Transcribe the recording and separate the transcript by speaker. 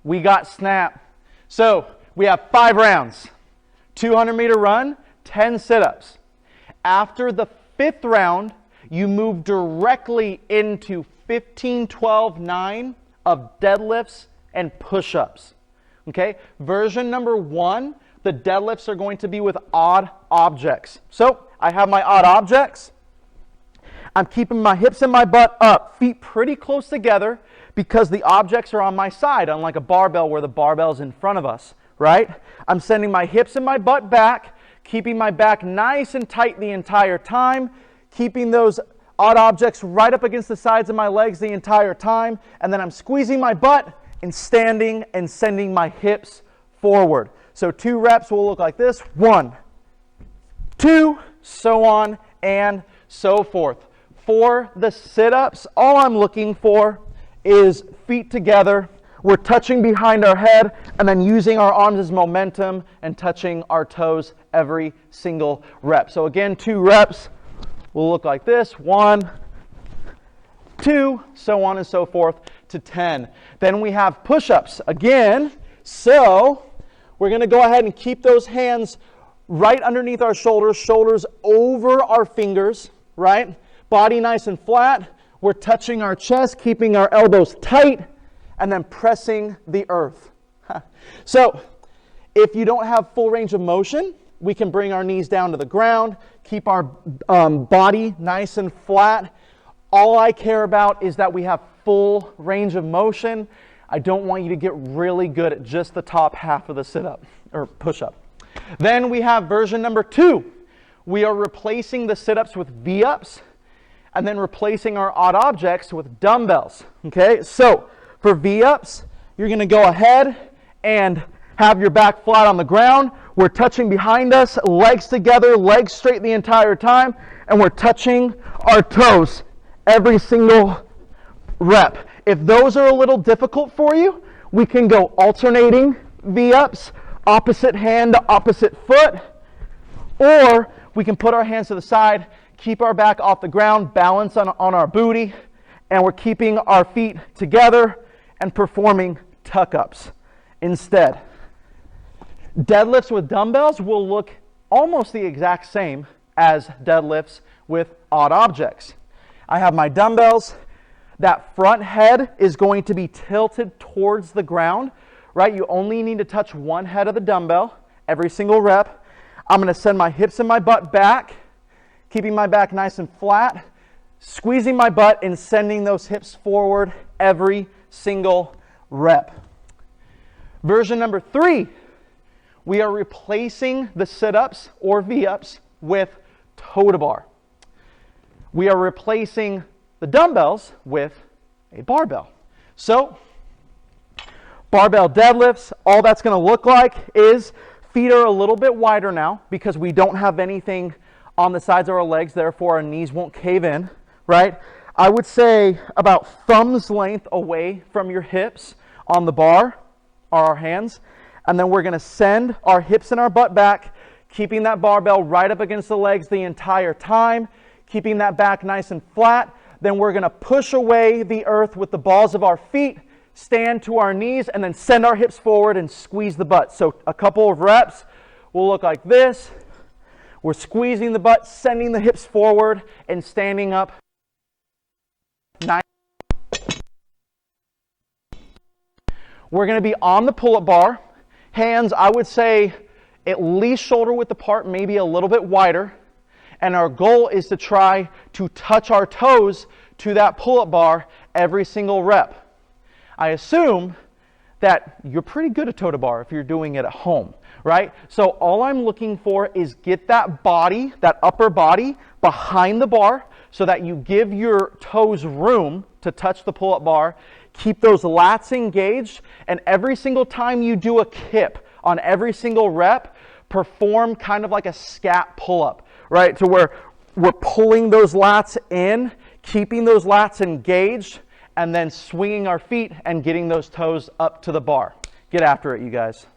Speaker 1: we got snap. So we have 5 rounds, 200-meter run, 10 sit-ups. After the 5th round, you move directly into 15, 12, 9 of deadlifts and push-ups. Okay, version number 1, the deadlifts are going to be with odd objects. So I have my odd objects. I'm keeping my hips and my butt up, feet pretty close together because the objects are on my side, unlike a barbell where the barbell's in front of us, right? I'm sending my hips and my butt back, keeping my back nice and tight the entire time, keeping those odd objects right up against the sides of my legs the entire time, and then I'm squeezing my butt and standing and sending my hips forward. So 2 reps will look like this. 1, 2, so on and so forth. For the sit-ups, all I'm looking for is feet together. We're touching behind our head and then using our arms as momentum and touching our toes every single rep. So again, 2 reps will look like this. 1, 2, so on and so forth to 10. Then we have push-ups again. So we're going to go ahead and keep those hands right underneath our shoulders, shoulders over our fingers, right? Body nice and flat. We're touching our chest, keeping our elbows tight, and then pressing the earth. So if you don't have full range of motion, we can bring our knees down to the ground, keep our body nice and flat. All I care about is that we have full range of motion. I don't want you to get really good at just the top half of the sit-up or push-up. Then we have version number 2. We are replacing the sit-ups with V-ups and then replacing our odd objects with dumbbells. Okay, so for V-ups, you're going to go ahead and have your back flat on the ground. We're touching behind us, legs together, legs straight the entire time, and we're touching our toes every single rep. If those are a little difficult for you, we can go alternating V-ups, opposite hand to opposite foot, or we can put our hands to the side, keep our back off the ground, balance on our booty, and we're keeping our feet together and performing tuck-ups instead. Deadlifts with dumbbells will look almost the exact same as deadlifts with odd objects. I have my dumbbells. That front head is going to be tilted towards the ground, right? You only need to touch one head of the dumbbell every single rep. I'm going to send my hips and my butt back, keeping my back nice and flat, squeezing my butt and sending those hips forward every single rep. Version number 3, we are replacing the sit-ups or V-ups with toe-to-bar. We are replacing the dumbbells with a barbell. So, barbell deadlifts, all that's going to look like is feet are a little bit wider now because we don't have anything on the sides of our legs, therefore our knees won't cave in, right? I would say about thumb's length away from your hips on the bar are our hands, and then we're going to send our hips and our butt back, keeping that barbell right up against the legs the entire time, keeping that back nice and flat. Then we're going to push away the earth with the balls of our feet, stand to our knees, and then send our hips forward and squeeze the butt. So a couple of reps will look like this. We're squeezing the butt, sending the hips forward, and standing up. We're going to be on the pull-up bar. Hands, I would say, at least shoulder width apart, maybe a little bit wider. And our goal is to try to touch our toes to that pull-up bar every single rep. I assume that you're pretty good at toe-to-bar if you're doing it at home, right? So all I'm looking for is get that body, that upper body, behind the bar so that you give your toes room to touch the pull-up bar. Keep those lats engaged, and every single time you do a kip on every single rep, perform kind of like a scat pull-up, right? To where we're pulling those lats in, keeping those lats engaged, and then swinging our feet and getting those toes up to the bar. Get after it, you guys.